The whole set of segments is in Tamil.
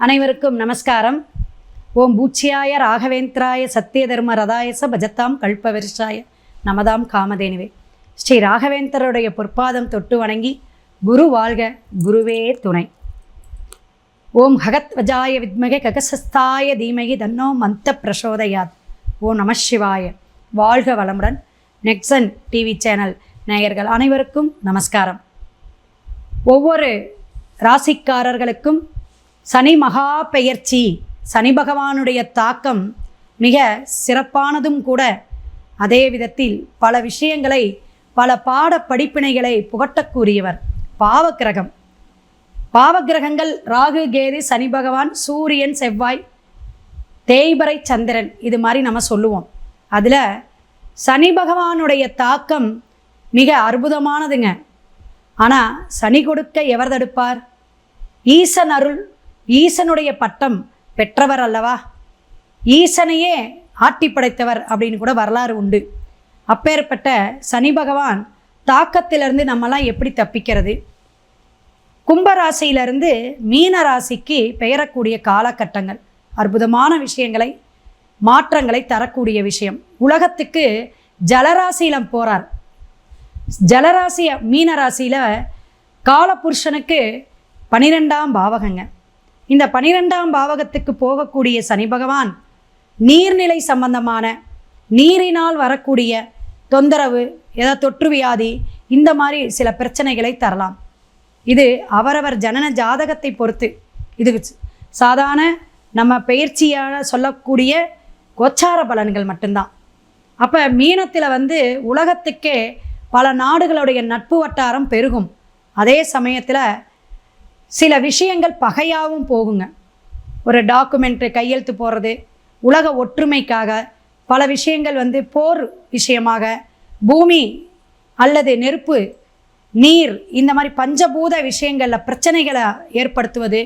அனைவருக்கும் நமஸ்காரம். ஓம் பூச்சியாய ராகவேந்திராய சத்தியதர்ம ரதாயச பஜத்தாம் கல்பவரிஷாய நமதாம் காமதேனுவே. ஸ்ரீ ராகவேந்தருடைய பொற்பாதம் தொட்டு வணங்கி குரு வாழ்க, குருவே துணை. ஓம் ஹகத்வஜாய வித்மகே ககசஸ்தாய தீமகி தன்னோ மந்த பிரசோதயாத். ஓம் நம சிவாய. வாழ்க வளமுடன். நெக்ஸன் டிவி சேனல் நேயர்கள் அனைவருக்கும் நமஸ்காரம். ஒவ்வொரு ராசிக்காரர்களுக்கும் சனி மகா பெயர்ச்சி, சனி பகவானுடைய தாக்கம் மிக சிறப்பானதும் கூட. அதே விதத்தில் பல விஷயங்களை, பல பாட படிப்பினைகளை புகட்டக்கூடியவர் பாவக்கிரகம். பாவக்கிரகங்கள் ராகு, கேது, சனி பகவான், சூரியன், செவ்வாய், தேய்பிறை, சந்திரன், இது மாதிரி நம்ம சொல்லுவோம். அதில் சனி பகவானுடைய தாக்கம் மிக அற்புதமானதுங்க. ஆனால் சனி கொடுக்க எவர் தடுப்பார்? ஈசன் அருள், ஈசனுடைய பட்டம் பெற்றவர் அல்லவா? ஈசனையே ஆட்டி படைத்தவர் அப்படின்னு கூட வரலாறு உண்டு. அப்பேற்பட்ட சனி பகவான் தாக்கத்திலிருந்து நம்மலாம் எப்படி தப்பிக்கிறது? கும்பராசியிலிருந்து மீன ராசிக்கு பெயரக்கூடிய காலகட்டங்கள் அற்புதமான விஷயங்களை, மாற்றங்களை தரக்கூடிய விஷயம். உலகத்துக்கு ஜலராசியில் போகிறார். ஜலராசி மீன ராசியில் காலபுருஷனுக்கு 12ஆம் பாவகங்க. இந்த 12ஆம் பாவகத்துக்கு போகக்கூடிய சனி பகவான் நீர்நிலை சம்பந்தமான, நீரினால் வரக்கூடிய தொந்தரவு, ஏதாவது தொற்று வியாதி, இந்த மாதிரி சில பிரச்சனைகளை தரலாம். இது அவரவர் ஜனன ஜாதகத்தை பொறுத்து. இது சாதாரண நம்ம பயிற்சியாக சொல்லக்கூடிய கோச்சார பலன்கள் மட்டும்தான். அப்போ மீனத்தில் உலகத்துக்கே பல நாடுகளுடைய நட்பு வட்டாரம் பெருகும். அதே சமயத்தில் சில விஷயங்கள் பகையாகவும் போகுங்க. ஒரு டாக்குமெண்ட்டு கையெழுத்து போடுறது, உலக ஒற்றுமைக்காக பல விஷயங்கள் போர் விஷயமாக, பூமி அல்லது நெருப்பு, நீர், இந்த மாதிரி பஞ்சபூத விஷயங்களில் பிரச்சனைகளை ஏற்படுத்துவது,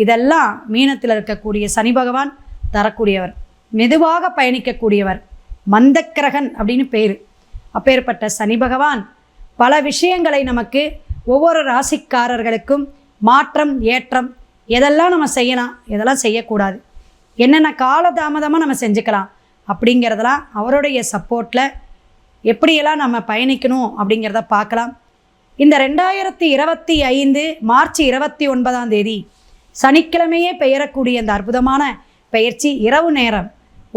இதெல்லாம் மீனத்தில் இருக்கக்கூடிய சனி பகவான் தரக்கூடியவர். மெதுவாக பயணிக்கக்கூடியவர், மந்தக்கிரகன் அப்படின்னு பேர். அப்பேற்பட்ட சனி பகவான் பல விஷயங்களை நமக்கு, ஒவ்வொரு ராசிக்காரர்களுக்கும் மாற்றம், ஏற்றம், எதெல்லாம் நம்ம செய்யலாம், எதெல்லாம் செய்யக்கூடாது, என்னென்ன காலதாமதமாக நம்ம செஞ்சுக்கலாம் அப்படிங்கிறதெல்லாம் அவருடைய சப்போர்ட்டில் எப்படியெல்லாம் நம்ம பயணிக்கணும் அப்படிங்கிறத பார்க்கலாம். இந்த 2025 மார்ச் 29 சனிக்கிழமையே பெயரக்கூடிய இந்த அற்புதமான பயிற்சி இரவு நேரம்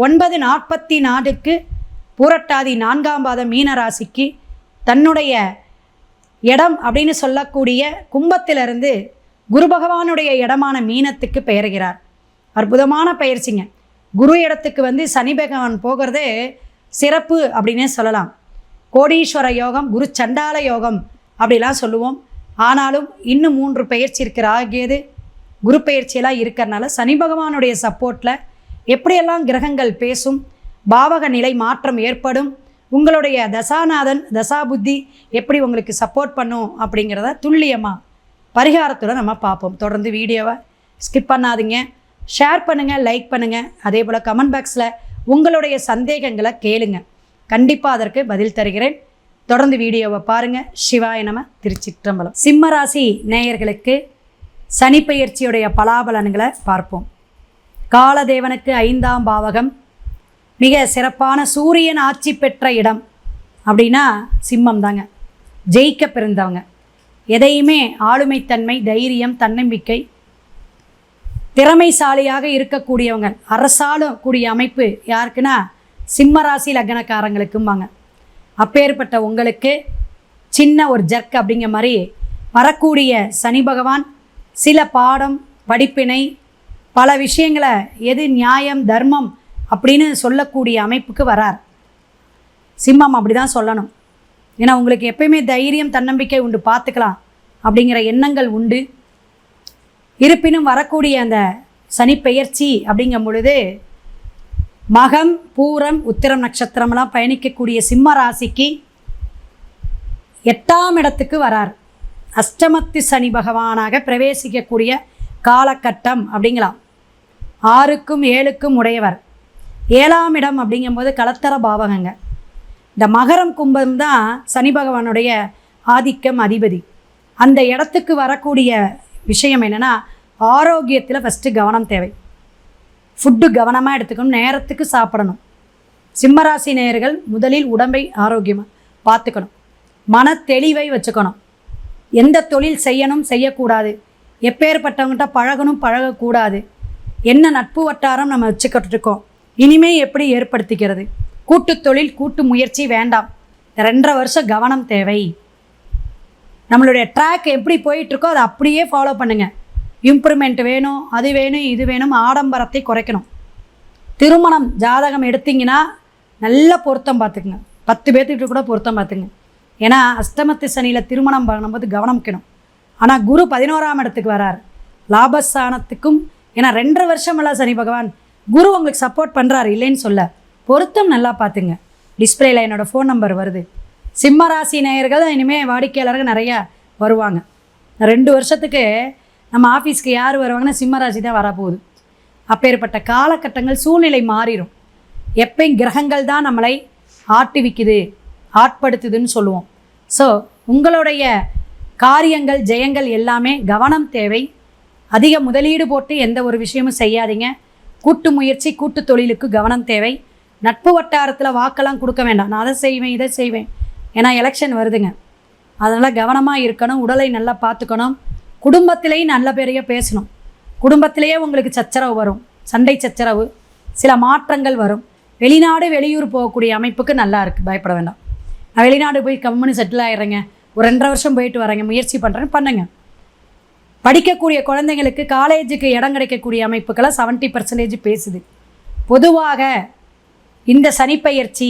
9:44 பூரட்டாதி 4ஆம் பாதம் மீனராசிக்கு தன்னுடைய இடம் அப்படின்னு சொல்லக்கூடிய கும்பத்திலிருந்து குரு பகவானுடைய இடமான மீனத்துக்கு பெயர்கிறார். அற்புதமான பயிற்சிங்க. குரு இடத்துக்கு சனி பகவான் போகிறதே சிறப்பு அப்படின்னே சொல்லலாம். கோடீஸ்வர யோகம், குரு சண்டால யோகம் அப்படிலாம் சொல்லுவோம். ஆனாலும் இன்னும் 3 பயிற்சி இருக்கிற ஆகியது குரு பயிற்சியெல்லாம் இருக்கிறனால சனி பகவானுடைய சப்போர்ட்டில் எப்படியெல்லாம் கிரகங்கள் பேசும், பாவக நிலை மாற்றம் ஏற்படும், உங்களுடைய தசாநாதன் தசாபுத்தி எப்படி உங்களுக்கு சப்போர்ட் பண்ணும் அப்படிங்கிறத துல்லியமாக பரிகாரத்துடன் நம்ம பார்ப்போம். தொடர்ந்து வீடியோவை ஸ்கிப் பண்ணாதீங்க, ஷேர் பண்ணுங்கள், லைக் பண்ணுங்கள். அதே போல் கமெண்ட் பாக்ஸில் உங்களுடைய சந்தேகங்களை கேளுங்க, கண்டிப்பாக அதற்கு பதில் தருகிறேன். தொடர்ந்து வீடியோவை பாருங்கள். சிவாய நம. திருச்சிற்றம்பலம். சிம்மராசி நேயர்களுக்கு சனி பெயர்ச்சியுடைய பலாபலன்களை பார்ப்போம். காலதேவனுக்கு 5ஆம் பாவகம் மிக சிறப்பான சூரியன் ஆட்சி பெற்ற இடம் அப்படின்னா சிம்மம் தாங்க. ஜெயிக்க பிறந்தவங்க, எதையுமே ஆளுமைத்தன்மை, தைரியம், தன்னம்பிக்கை, திறமைசாலியாக இருக்கக்கூடியவங்க, அரசாளக்கூடிய அமைப்பு யாருக்குன்னா சிம்மராசி லக்னக்காரங்களுக்கும்பாங்க. அப்பேற்பட்ட உங்களுக்கு சின்ன ஒரு ஜர்க் அப்படிங்கிற மாதிரி வரக்கூடிய சனி பகவான் சில பாடம், படிப்பினை, பல விஷயங்களை எது நியாயம், தர்மம் அப்படின்னு சொல்லக்கூடிய அமைப்புக்கு வரார். சிம்மம் அப்படி தான் சொல்லணும். ஏன்னா உங்களுக்கு எப்பயுமே தைரியம், தன்னம்பிக்கை உண்டு, பார்த்துக்கலாம் அப்படிங்கிற எண்ணங்கள் உண்டு. இருப்பினும் வரக்கூடிய அந்த சனி பெயர்ச்சி அப்படிங்கும் பொழுது மகம், பூரம், உத்திரம் நட்சத்திரமெல்லாம் பயணிக்கக்கூடிய சிம்ம ராசிக்கு 8ஆம் இடத்துக்கு வரார். அஷ்டமத்து சனி பகவானாக பிரவேசிக்கக்கூடிய காலகட்டம் அப்படிங்கலாம். 6க்கும் 7க்கும் உடையவர். 7ஆம் இடம் அப்படிங்கும்போது கலத்தர பாவகங்க. இந்த மகரம் கும்பம் தான் சனி பகவானுடைய ஆதிக்கம், அதிபதி. அந்த இடத்துக்கு வரக்கூடிய விஷயம் என்னென்னா ஆரோக்கியத்தில் ஃபஸ்ட்டு கவனம் தேவை. ஃபுட்டு கவனமாக எடுத்துக்கணும், நேரத்துக்கு சாப்பிடணும். சிம்மராசி நேயர்கள் முதலில் உடம்பை ஆரோக்கியமாக பார்த்துக்கணும், மன தெளிவை வச்சுக்கணும். எந்த தொழில் செய்யணும் செய்யக்கூடாது, எப்பேற்பட்டவங்ககிட்ட பழகணும் பழகக்கூடாது, என்ன நட்பு வட்டாரம் நம்ம வச்சுக்கிட்டு இருக்கோம், இனிமே எப்படி ஏற்படுத்திக்கிறது, கூட்டு தொழில் கூட்டு முயற்சி வேண்டாம். 2.5 வருஷம் கவனம் தேவை. நம்மளுடைய ட்ராக் எப்படி போயிட்டுருக்கோ அதை அப்படியே ஃபாலோ பண்ணுங்கள். இம்ப்ரூவ்மெண்ட் வேணும், அது வேணும், இது வேணும், ஆடம்பரத்தை குறைக்கணும். திருமணம் ஜாதகம் எடுத்திங்கன்னா நல்ல பொருத்தம் பார்த்துக்குங்க, 10 பேர்த்துக்கிட்ட கூட பொருத்தம் பார்த்துங்க. ஏன்னா அஷ்டமத்து சனியில் திருமணம் பண்ணும்போது கவனிக்கணும். ஆனால் குரு 11ஆம் இடத்துக்கு வரார், லாபஸ்தானத்துக்கும். ஏன்னா 2.5 வருஷமெல்லாம் சனி பகவான் குரு உங்களுக்கு சப்போர்ட் பண்ணுறாரு, இல்லைன்னு சொல்ல. பொருத்தம் நல்லா பார்த்துங்க. டிஸ்பிளேயில் என்னோடய ஃபோன் நம்பர் வருது. சிம்மராசி நேயர்கள் தான் இனிமேல் வாடிக்கையாளர்கள் நிறையா வருவாங்க. 2 வருஷத்துக்கு நம்ம ஆஃபீஸ்க்கு யார் வருவாங்கன்னா சிம்மராசி தான் வரப்போகுது. அப்பேற்பட்ட காலகட்டங்கள் சூழ்நிலை மாறிடும். எப்பயும் கிரகங்கள் தான் நம்மளை ஆட்டுவிக்குது, ஆட்படுத்துதுன்னு சொல்லுவோம். ஸோ உங்களுடைய காரியங்கள் ஜெயங்கள் எல்லாமே கவனம் தேவை. அதிக முதலீடு போட்டு எந்த ஒரு விஷயமும் செய்யாதீங்க. கூட்டு முயற்சி கூட்டு தொழிலுக்கு கவனம் தேவை. நட்பு வட்டாரத்தில் வாக்கெல்லாம் கொடுக்க வேண்டாம், நான் அதை செய்வேன் இதை செய்வேன். ஏன்னா எலெக்ஷன் வருதுங்க, அதனால் கவனமாக இருக்கணும். உடலை நல்லா பார்த்துக்கணும். குடும்பத்திலேயும் நல்ல பேரையே பேசணும். குடும்பத்திலேயே உங்களுக்கு சச்சரவு வரும், சண்டை சச்சரவு, சில மாற்றங்கள் வரும். வெளிநாடு வெளியூர் போகக்கூடிய அமைப்புக்கு நல்லா இருக்குது, பயப்பட வேண்டாம். நான் வெளிநாடு போய் கம்முன்னு செட்டில் ஆகிடுறேங்க, ஒரு 2.5 வருஷம் போயிட்டு வரேங்க, முயற்சி பண்ணுறேன்னு பண்ணுங்க. படிக்கக்கூடிய குழந்தைங்களுக்கு காலேஜுக்கு இடம் கிடைக்கக்கூடிய அமைப்புக்கெல்லாம் 70% பேசுது. பொதுவாக இந்த சனிப்பெயர்ச்சி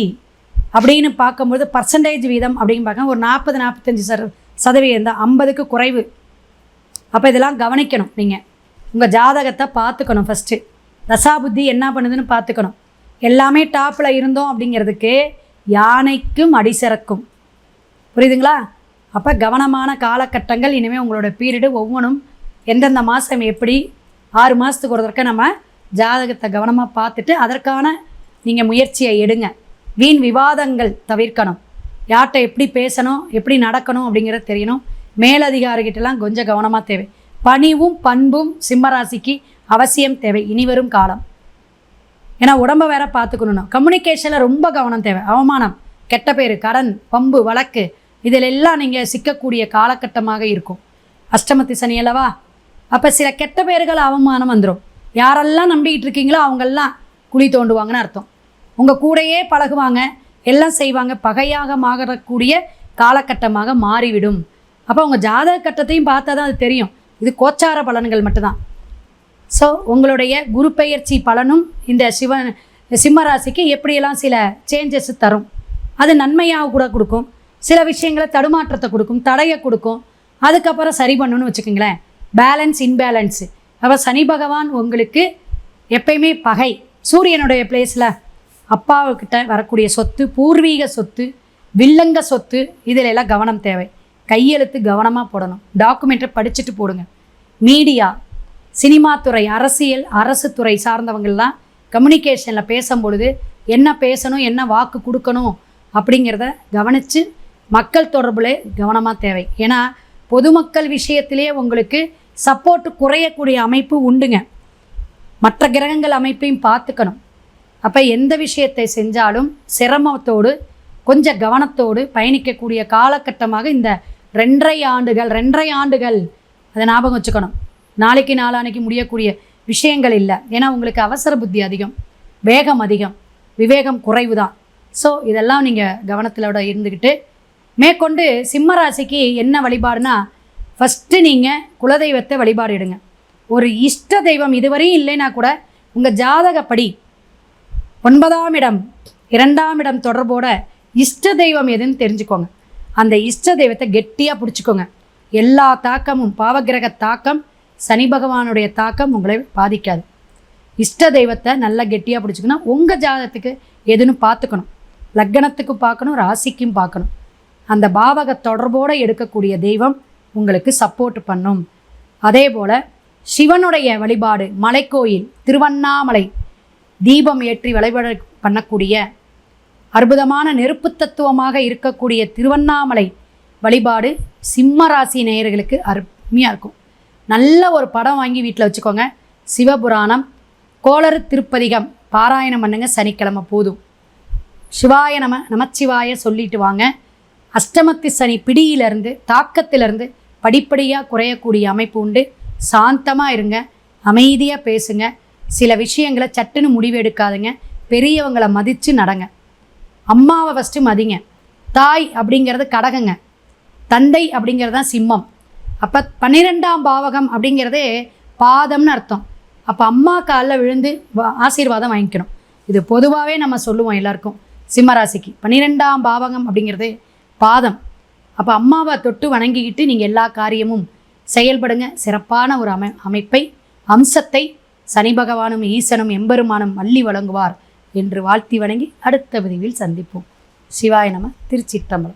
அப்படின்னு பார்க்கும்போது பர்சன்டேஜ் வீதம் அப்படின்னு பார்க்க ஒரு 40-45% தான், 50க்கு குறைவு. அப்போ இதெல்லாம் கவனிக்கணும். நீங்கள் உங்கள் ஜாதகத்தை பார்த்துக்கணும். ஃபஸ்ட்டு தசாபுத்தி என்ன பண்ணுதுன்னு பார்த்துக்கணும். எல்லாமே டாப்பில் இருந்தோம் அப்படிங்கிறதுக்கு யானைக்கும் அடிசிறக்கும், புரியுதுங்களா? அப்போ கவனமான காலகட்டங்கள் இனிமேல் உங்களோட பீரியடு ஒவ்வொன்றும் எந்தெந்த மாதம் எப்படி 6 மாதத்துக்கு ஒரு தடவை நம்ம ஜாதகத்தை கவனமாக பார்த்துட்டு அதற்கான நீங்கள் முயற்சியை எடுங்க. வீண் விவாதங்கள் தவிர்க்கணும். யார்கிட்ட எப்படி பேசணும், எப்படி நடக்கணும் அப்படிங்கிறது தெரியணும். மேலதிகாரிகிட்டலாம் கொஞ்சம் கவனமாக தேவை. பணிவும் பண்பும் சிம்மராசிக்கு அவசியம் தேவை இனிவரும் காலம். ஏன்னா உடம்பை வேற பார்த்துக்கணும். கம்யூனிகேஷனில் ரொம்ப கவனம் தேவை. அவமானம், கெட்ட பேர், கடன், பம்பு, வழக்கு இதிலெல்லாம் நீங்கள் சிக்கக்கூடிய காலகட்டமாக இருக்கும். அஷ்டமத்து சனி அல்லவா? அப்போ சில கெட்ட பேர்கள் அவமானம் வந்துடும். யாரெல்லாம் நம்பிக்கிட்டு இருக்கீங்களோ அவங்கெல்லாம் குழி தோண்டுவாங்கன்னு அர்த்தம். உங்கள் கூடையே பழகுவாங்க, எல்லாம் செய்வாங்க, பகையாக மாறக்கூடிய காலகட்டமாக மாறிவிடும். அப்போ உங்கள் ஜாதக கட்டத்தையும் பார்த்தா தான் அது தெரியும். இது கோச்சார பலன்கள் மட்டும்தான். ஸோ உங்களுடைய குரு பெயர்ச்சி பலனும் இந்த சிம்மராசிக்கு எப்படியெல்லாம் சில சேஞ்சஸ் தரும். அது நன்மையாக கூட கொடுக்கும், சில விஷயங்களை தடுமாற்றத்தை கொடுக்கும், தடையை கொடுக்கும். அதுக்கப்புறம் சரி பண்ணணும்னு வச்சுக்கோங்களேன். பேலன்ஸ் இன்பேலன்ஸு. அப்போ சனி பகவான் உங்களுக்கு எப்பயுமே பகை. சூரியனுடைய பிளேஸில் அப்பாவுக்கிட்ட வரக்கூடிய சொத்து, பூர்வீக சொத்து, வில்லங்க சொத்து, இதில் எல்லாம் கவனம் தேவை. கையெழுத்து கவனமாக போடணும். டாக்குமெண்ட்டை படிச்சுட்டு போடுங்க. மீடியா, சினிமா துறை, அரசியல், அரசு துறை சார்ந்தவங்கள்லாம் கம்யூனிகேஷனில் பேசும்பொழுது என்ன பேசணும், என்ன வாக்கு கொடுக்கணும் அப்படிங்கிறத கவனித்து மக்கள் தொடர்பில் கவனமாக தேவை. ஏன்னா பொதுமக்கள் விஷயத்திலே உங்களுக்கு சப்போர்ட்டு குறையக்கூடிய அமைப்பு உண்டுங்க. மற்ற கிரகங்கள் அமைப்பையும் பார்த்துக்கணும். அப்போ எந்த விஷயத்தை செஞ்சாலும் சிரமத்தோடு கொஞ்சம் கவனத்தோடு பயணிக்கக்கூடிய காலகட்டமாக இந்த 2.5 ஆண்டுகள் அதை ஞாபகம் வச்சுக்கணும். நாளைக்கு நாளானைக்கு முடியக்கூடிய விஷயங்கள் இல்லை. ஏன்னா உங்களுக்கு அவசர புத்தி அதிகம், வேகம் அதிகம், விவேகம் குறைவு தான். ஸோ இதெல்லாம் நீங்கள் கவனத்திலோட இருந்துக்கிட்டு மேற்கொண்டு சிம்மராசிக்கு என்ன வழிபாடுனா, ஃபஸ்ட்டு நீங்கள் குலதெய்வத்தை வழிபாடு எடுங்க. ஒரு இஷ்ட தெய்வம் இதுவரையும் இல்லைன்னா கூட உங்கள் ஜாதகப்படி 9ஆம் இடம் 2ஆம் இடம் தொடர்போட இஷ்ட தெய்வம் எதுன்னு தெரிஞ்சுக்கோங்க. அந்த இஷ்ட தெய்வத்தை கெட்டியாக பிடிச்சிக்கோங்க. எல்லா தாக்கமும், பாவகிரக தாக்கம், சனி பகவானுடைய தாக்கம் உங்களை பாதிக்காது. இஷ்ட தெய்வத்தை நல்லா கெட்டியாக பிடிச்சிக்கணும். உங்கள் ஜாதகத்துக்கு எதுன்னு பார்த்துக்கணும். லக்னத்துக்கு பார்க்கணும், ராசிக்கும் பார்க்கணும். அந்த பாவக தொடர்போடு எடுக்கக்கூடிய தெய்வம் உங்களுக்கு சப்போர்ட் பண்ணும். அதே போல் சிவனுடைய வழிபாடு, மலைக்கோயில், திருவண்ணாமலை தீபம் ஏற்றி வழிபாடு பண்ணக்கூடிய அற்புதமான நெருப்பு தத்துவமாக இருக்கக்கூடிய திருவண்ணாமலை வழிபாடு சிம்ம ராசி நேயர்களுக்கு அருமையாக இருக்கும். நல்ல ஒரு படம் வாங்கி வீட்டில் வச்சுக்கோங்க. சிவபுராணம், கோளறு திருப்பதிகம் பாராயணம் பண்ணுங்க. சனிக்கிழமை போதும். சிவாய நமச்சிவாய சொல்லிட்டு வாங்க. அஷ்டமத்து சனி பிடியிலிருந்து தாக்கத்திலிருந்து படிப்படியாக குறையக்கூடிய அமைப்பு உண்டு. சாந்தமாக இருங்க, அமைதியாக பேசுங்க. சில விஷயங்களை சட்டுன்னு முடிவு எடுக்காதுங்க. பெரியவங்களை மதித்து நடங்க. அம்மாவை ஃபஸ்ட்டு மதிங்க. தாய் அப்படிங்கிறது கடகங்க, தந்தை அப்படிங்கிறது தான் சிம்மம். அப்போ 12ஆம் பாவகம் அப்படிங்கிறதே பாதம்னு அர்த்தம். அப்போ அம்மா காலில் விழுந்து ஆசீர்வாதம் வாங்கிக்கணும். இது பொதுவாகவே நம்ம சொல்லுவோம் எல்லாருக்கும். சிம்மராசிக்கு 12ஆம் பாவகம் அப்படிங்கிறது பாதம். அப்போ அம்மாவை தொட்டு வணங்கிக்கிட்டு நீங்கள் எல்லா காரியமும் செயல்படுங்க. சிறப்பான ஒரு அமைப்பை அம்சத்தை சனி பகவானும் ஈசனும் எம்பெருமானும் அள்ளி வழங்குவார் என்று வாழ்த்தி வணங்கி அடுத்த பதிவில் சந்திப்போம். சிவாய நம. திருச்சிற்றம்பலம்.